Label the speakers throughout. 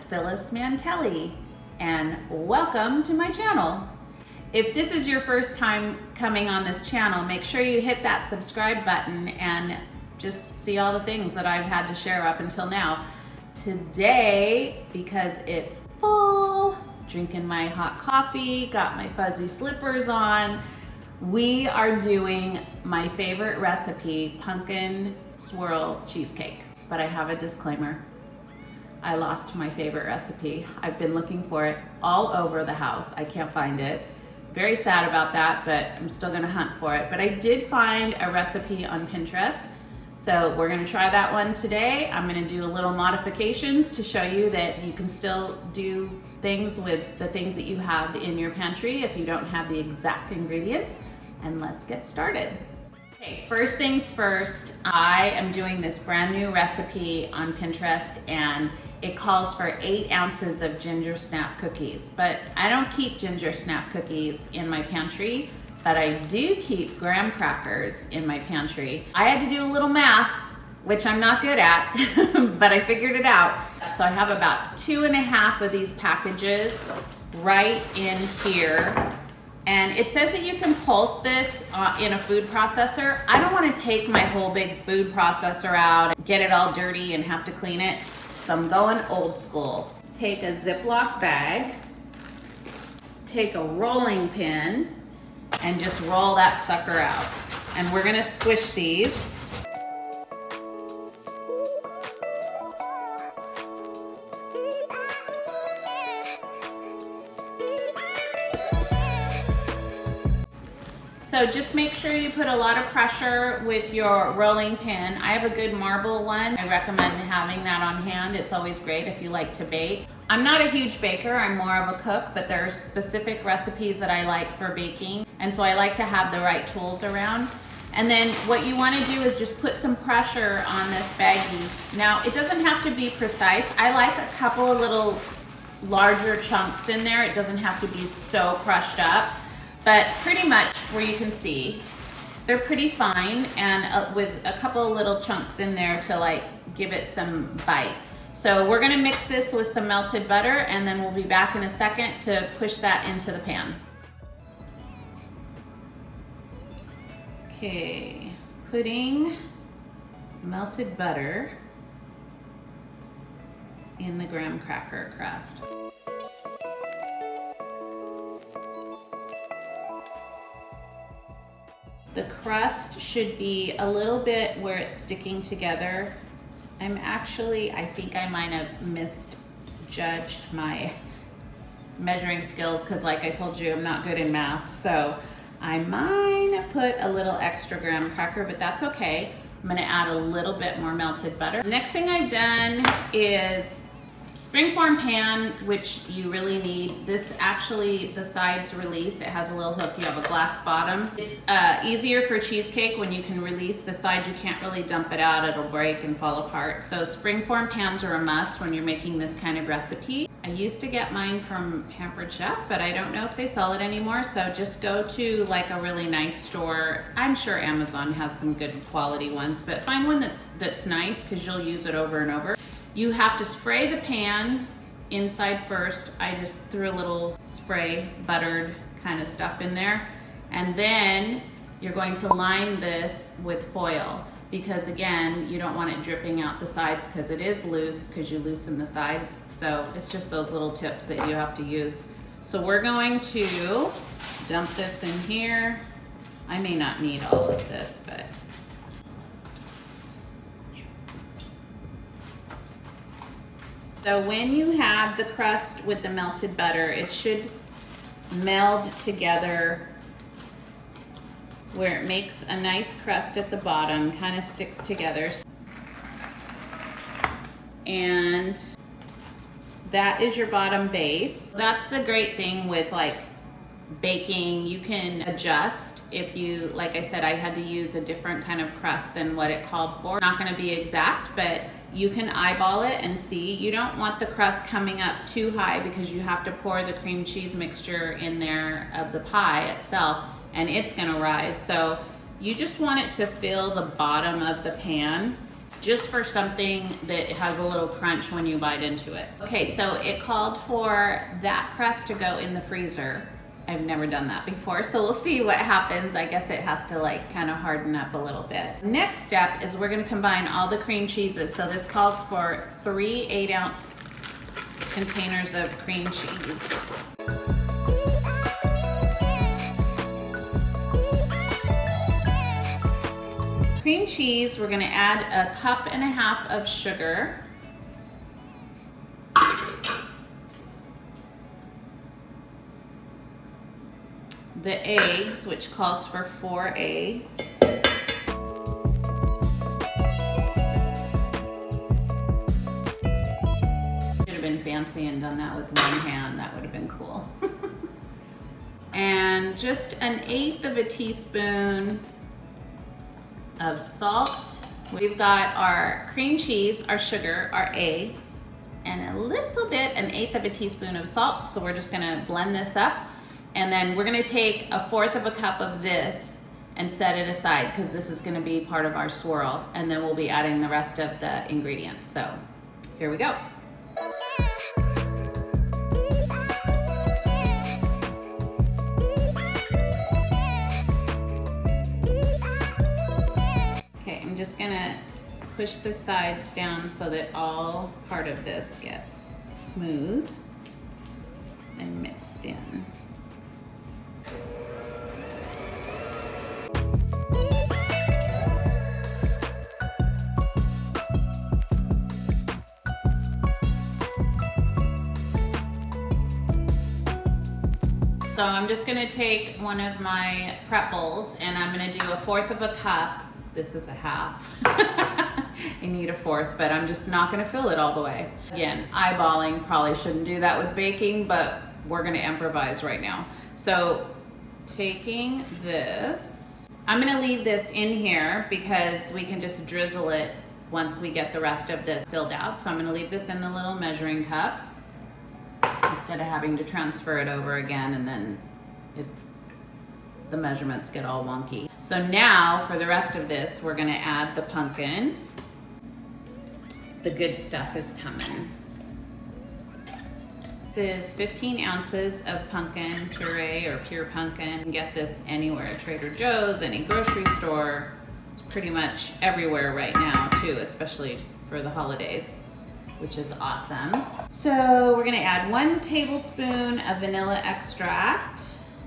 Speaker 1: it's Phylis Mantelli, and welcome to my channel. If this is your first time coming on this channel, make sure you hit that subscribe button and just see all the things that I've had to share up until now. Today, because it's fall, drinking my hot coffee, got my fuzzy slippers on, we are doing my favorite recipe, pumpkin swirl cheesecake. But I have a disclaimer. I lost my favorite recipe. I've been looking for it all over the house. I can't find it. Very sad about that, but I'm still gonna hunt for it. But I did find a recipe on Pinterest. So we're gonna try that one today. I'm gonna do a little modifications to show you that you can still do things with the things that you have in your pantry if you don't have the exact ingredients. And let's get started. Okay, first things first, I am doing this brand new recipe on Pinterest, and it calls for 8 ounces of ginger snap cookies. But I don't keep ginger snap cookies in my pantry, but I do keep graham crackers in my pantry. I had to do a little math, which I'm not good at, but I figured it out. So I have about 2.5 of these packages right in here. And it says that you can pulse this in a food processor. I don't want to take my whole big food processor out and get it all dirty and have to clean it. So I'm going old school. Take a Ziploc bag, take a rolling pin, and just roll that sucker out. And we're gonna squish these. So just make sure you put a lot of pressure with your rolling pin. I have a good marble one. I recommend having that on hand. It's always great if you like to bake. I'm not a huge baker, I'm more of a cook, but there's specific recipes that I like for baking. And so I like to have the right tools around. And then what you wanna do is just put some pressure on this baggie. Now, it doesn't have to be precise. I like a couple of little larger chunks in there. It doesn't have to be so crushed up. But pretty much where you can see, they're pretty fine, and with a couple of little chunks in there to like give it some bite. So we're gonna mix this with some melted butter, and then we'll be back in a second to push that into the pan. Okay, putting melted butter in the graham cracker crust. The crust should be a little bit where it's sticking together. I think I might have misjudged my measuring skills, because like I told you, I'm not good in math. So I might have put a little extra graham cracker, but that's okay. I'm gonna add a little bit more melted butter. Next thing I've done is springform pan, which you really need. This actually, the sides release. It has a little hook. You have a glass bottom. It's easier for cheesecake when you can release the sides. You can't really dump it out. It'll break and fall apart. So springform pans are a must when you're making this kind of recipe. I used to get mine from Pampered Chef, but I don't know if they sell it anymore. So just go to like a really nice store. I'm sure Amazon has some good quality ones, but find one that's nice, because you'll use it over and over. You have to spray the pan inside first. I just threw a little spray buttered kind of stuff in there. And then you're going to line this with foil, because again, you don't want it dripping out the sides, because it is loose, because you loosen the sides. So it's just those little tips that you have to use. So we're going to dump this in here. I may not need all of this, but so when you have the crust with the melted butter, it should meld together where it makes a nice crust at the bottom, kind of sticks together. And that is your bottom base. That's the great thing with like baking. You can adjust if you, like I said, I had to use a different kind of crust than what it called for. It's not gonna be exact, but you can eyeball it and see. You don't want the crust coming up too high, because you have to pour the cream cheese mixture in there of the pie itself, and it's gonna rise. So you just want it to fill the bottom of the pan. just for something that has a little crunch when you bite into it. Okay, so it called for that crust to go in the freezer. I've never done that before, so we'll see what happens. I guess it has to like kind of harden up a little bit. Next step is we're gonna combine all the cream cheeses. So this calls for 3 8-ounce containers of cream cheese. Cream cheese, we're gonna add a 1.5 cups of sugar. The eggs, which calls for 4 eggs. Should have been fancy and done that with one hand. That would have been cool. And just 1/8 teaspoon of salt. We've got our cream cheese, our sugar, our eggs, and a little bit, 1/8 teaspoon of salt. So we're just gonna blend this up. And then we're gonna take 1/4 cup of this and set it aside because this is gonna be part of our swirl. And then we'll be adding the rest of the ingredients. So here we go. Okay, I'm just gonna push the sides down so that all part of this gets smooth and mixed in. So I'm just gonna take one of my prep bowls and I'm gonna do 1/4 cup. This is a half. I need 1/4, but I'm just not gonna fill it all the way. Again, eyeballing, probably shouldn't do that with baking, but we're gonna improvise right now. So taking this, I'm gonna leave this in here because we can just drizzle it once we get the rest of this filled out. So I'm gonna leave this in the little measuring cup instead of having to transfer it over again and then the measurements get all wonky. So now for the rest of this, we're gonna add the pumpkin. The good stuff is coming. This is 15 ounces of pumpkin puree or pure pumpkin. You can get this anywhere, at Trader Joe's, any grocery store. It's pretty much everywhere right now too, especially for the holidays, which is awesome. So we're gonna add 1 tablespoon of vanilla extract.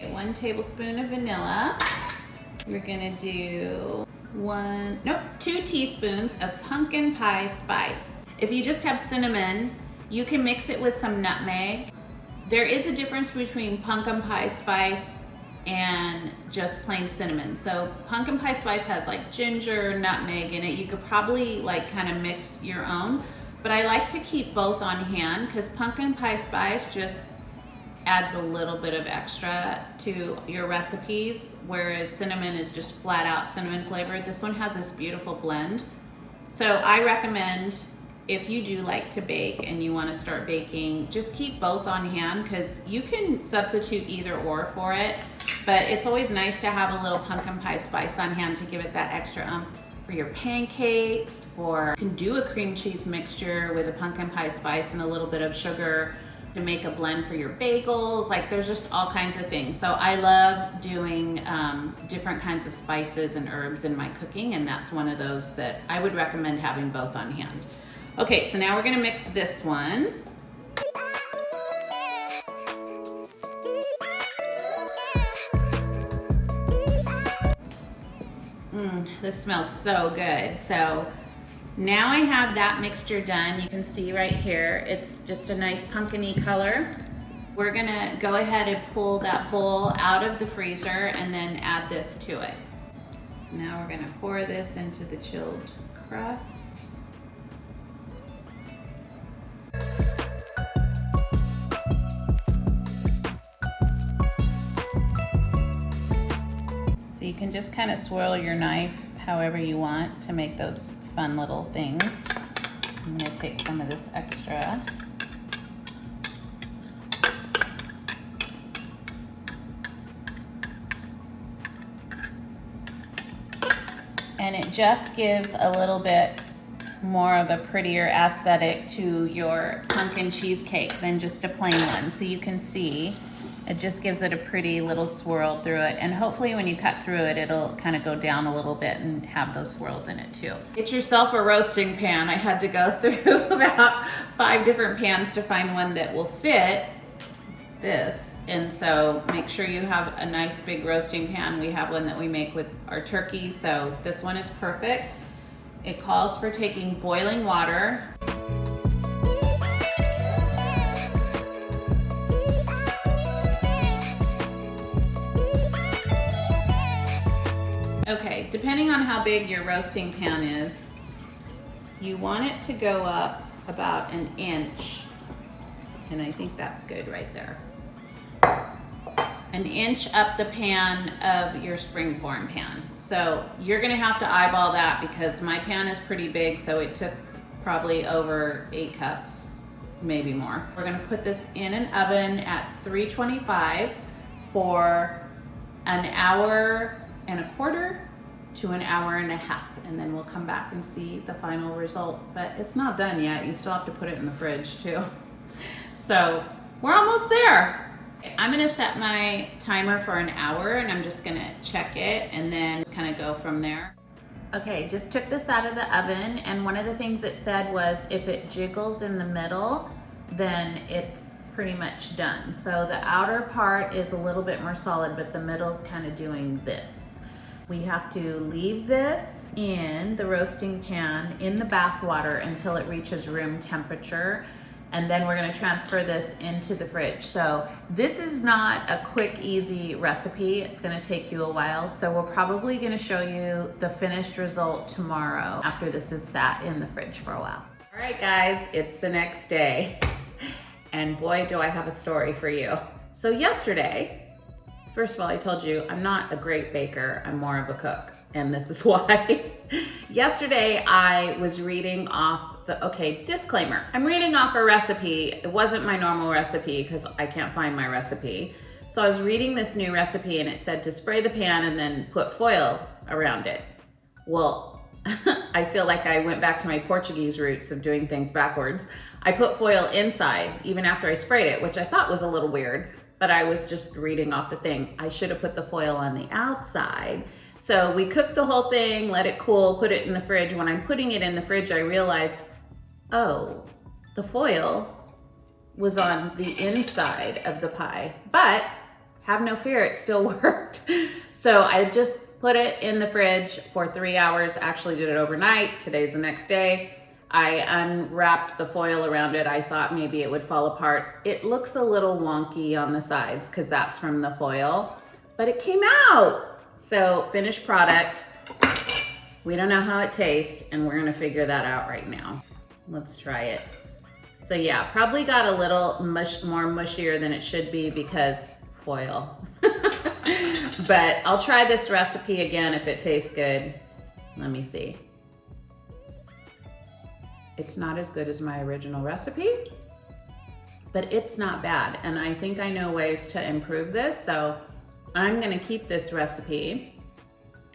Speaker 1: 1 tablespoon of vanilla. We're gonna do 2 teaspoons of pumpkin pie spice. If you just have cinnamon, you can mix it with some nutmeg. There is a difference between pumpkin pie spice and just plain cinnamon. So pumpkin pie spice has like ginger, nutmeg in it. You could probably like kind of mix your own, but I like to keep both on hand because pumpkin pie spice just adds a little bit of extra to your recipes, whereas cinnamon is just flat out cinnamon flavored. This one has this beautiful blend. So I recommend, if you do like to bake and you want to start baking, just keep both on hand because you can substitute either or for it, but it's always nice to have a little pumpkin pie spice on hand to give it that extra oomph for your pancakes, or you can do a cream cheese mixture with a pumpkin pie spice and a little bit of sugar to make a blend for your bagels. Like there's just all kinds of things. So I love doing different kinds of spices and herbs in my cooking, and that's one of those that I would recommend having both on hand. Okay, so now we're gonna mix this one. This smells so good. So now I have that mixture done. You can see right here, it's just a nice pumpkin-y color. We're gonna go ahead and pull that bowl out of the freezer and then add this to it. So now we're gonna pour this into the chilled crust. So you can just kind of swirl your knife however you want to make those fun little things. I'm gonna take some of this extra. And it just gives a little bit more of a prettier aesthetic to your pumpkin cheesecake than just a plain one. So you can see it just gives it a pretty little swirl through it. And hopefully when you cut through it, it'll kind of go down a little bit and have those swirls in it too. Get yourself a roasting pan. I had to go through about 5 different pans to find one that will fit this. And so make sure you have a nice big roasting pan. We have one that we make with our turkey, so this one is perfect. It calls for taking boiling water. Okay, depending on how big your roasting pan is, you want it to go up about 1 inch. And I think that's good right there. 1 inch up the pan of your springform pan. So you're gonna have to eyeball that because my pan is pretty big, so it took probably over 8 cups, maybe more. We're gonna put this in an oven at 325 for 1.25 hours to 1.5 hours, and then we'll come back and see the final result. But it's not done yet. You still have to put it in the fridge too. So we're almost there. I'm gonna set my timer for 1 hour and I'm just gonna check it and then kind of go from there. Okay, just took this out of the oven, and one of the things it said was if it jiggles in the middle, then it's pretty much done. So the outer part is a little bit more solid, but the middle's kind of doing this. We have to leave this in the roasting pan in the bath water until it reaches room temperature. And then we're gonna transfer this into the fridge. So this is not a quick, easy recipe. It's gonna take you a while. So we're probably gonna show you the finished result tomorrow after this is sat in the fridge for a while. All right, guys, it's the next day. And boy, do I have a story for you. So yesterday, first of all, I told you I'm not a great baker, I'm more of a cook. And this is why. Yesterday, I was reading off disclaimer. I'm reading off a recipe. It wasn't my normal recipe because I can't find my recipe. So I was reading this new recipe and it said to spray the pan and then put foil around it. Well, I feel like I went back to my Portuguese roots of doing things backwards. I put foil inside even after I sprayed it, which I thought was a little weird, but I was just reading off the thing. I should have put the foil on the outside. So we cooked the whole thing, let it cool, put it in the fridge. When I'm putting it in the fridge, I realized, oh, the foil was on the inside of the pie, but have no fear, it still worked. So I just put it in the fridge for 3 hours, actually did it overnight. Today's the next day. I unwrapped the foil around it. I thought maybe it would fall apart. It looks a little wonky on the sides because that's from the foil, but it came out. So finished product. We don't know how it tastes and we're gonna figure that out right now. Let's try it. So yeah, probably got a little more mushier than it should be because foil. But I'll try this recipe again if it tastes good. Let me see. It's not as good as my original recipe, but it's not bad. And I think I know ways to improve this. So I'm gonna keep this recipe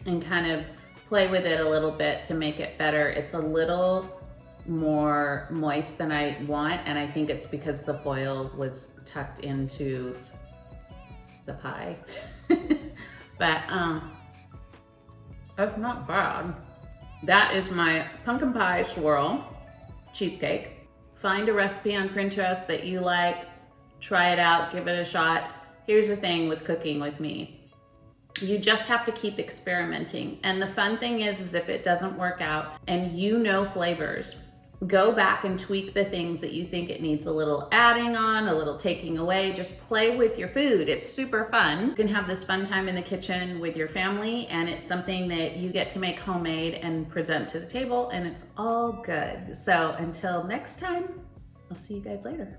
Speaker 1: and kind of play with it a little bit to make it better. It's a little more moist than I want, and I think it's because the foil was tucked into the pie. But that's not bad. That is my pumpkin pie swirl cheesecake. Find a recipe on Pinterest that you like, try it out, give it a shot. Here's the thing with cooking with me. You just have to keep experimenting. And the fun thing is if it doesn't work out and you know flavors, go back and tweak the things that you think it needs a little adding on, a little taking away. Just play with your food. It's super fun. You can have this fun time in the kitchen with your family, and it's something that you get to make homemade and present to the table, and it's all good. So until next time, I'll see you guys later.